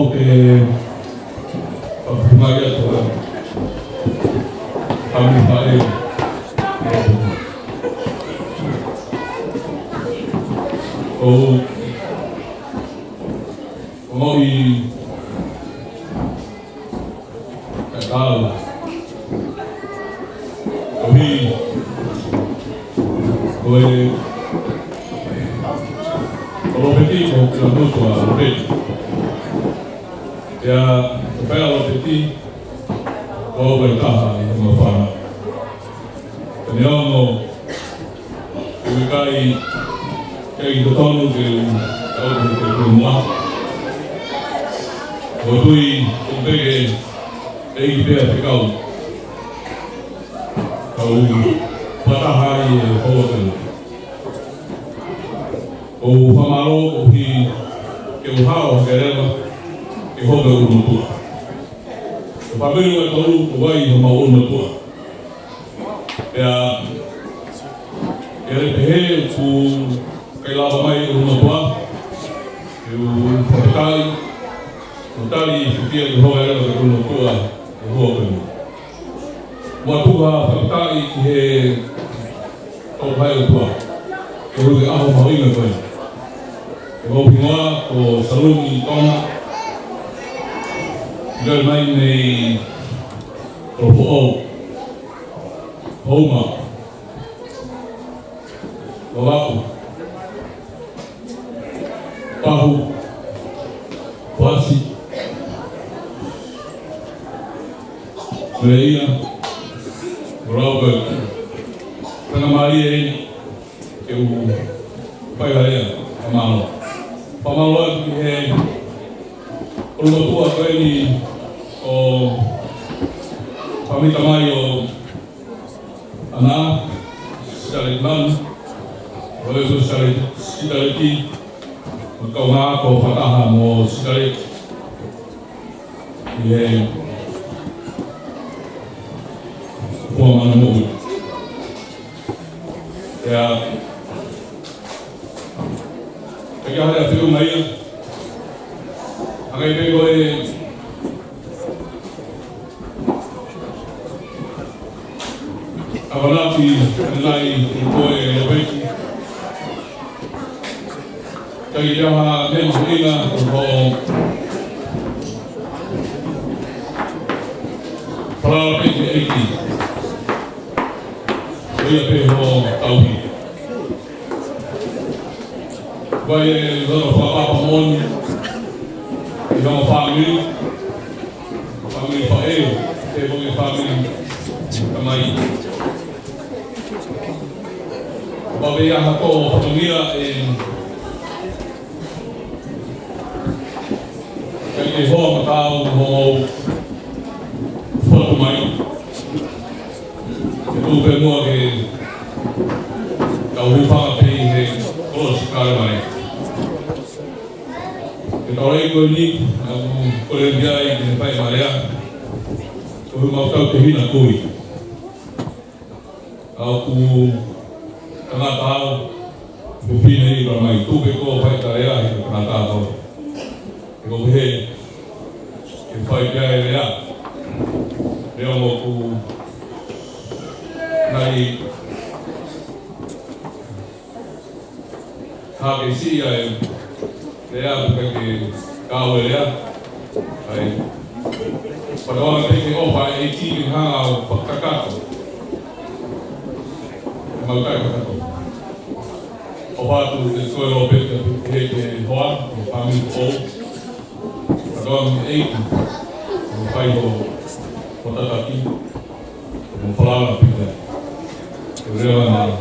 Okay, pagpumagay ito kami tayo. Mau katawa kami kalau petit mau keluar tua petit ya supaya kalau petit kau berkah yang mana Teniamo ubikai kayak dotono ke kalau ke rumah Botui umpege kita fikau kau patahai hotel o famalo ohi ke uhao kerema ke hotel unutua pamelu atau ubai mau unutua ya pehe ku kailava mai unutua eu fatai Utali fikia ihoa era de kunotua ihoa kami. Watuha fatai he tau hai utua. Keru ke aho mawinga koi. Keru pingoa ko salungi tona. Gai mai nei tofu o. Homa. Wawaku. Pahu. Wasi. Maria, Robert, Ana Maria, que o pai dela, Amalo. Amalo que é o doutor aquele o família Maio, Ana, Salimán, o isso Salimán, o Kauna, o Fataha, o Salimán, e é Poma no mundo. Pegar a filma aí. Alguém pegou ele. Agora que lá e foi o bem. Jadi dia mesmo liga para bem aqui. Ia perro tauhi. Vai dando para mon, e vamos família para ele, teve família também. Vai ver a tua família em que vão tal vão foto mais. Tu pegou que Kauhupa pei terus sekarang. Kita orang ini boleh dia ini baik Maria. Kau mau tahu kehidupan aku. Aku kena tahu bukti ini ramai tu peko baik Maria itu kena tahu. Kau boleh baik Maria. Dia mau aku nai hak isi ya dia pakai kau dia baik pada orang pakai opa isi hang kakak malukai kakak opa tu sesuai opa ke hoa kami o pada orang isi pakai kota kaki Mufalala pita. Kemudian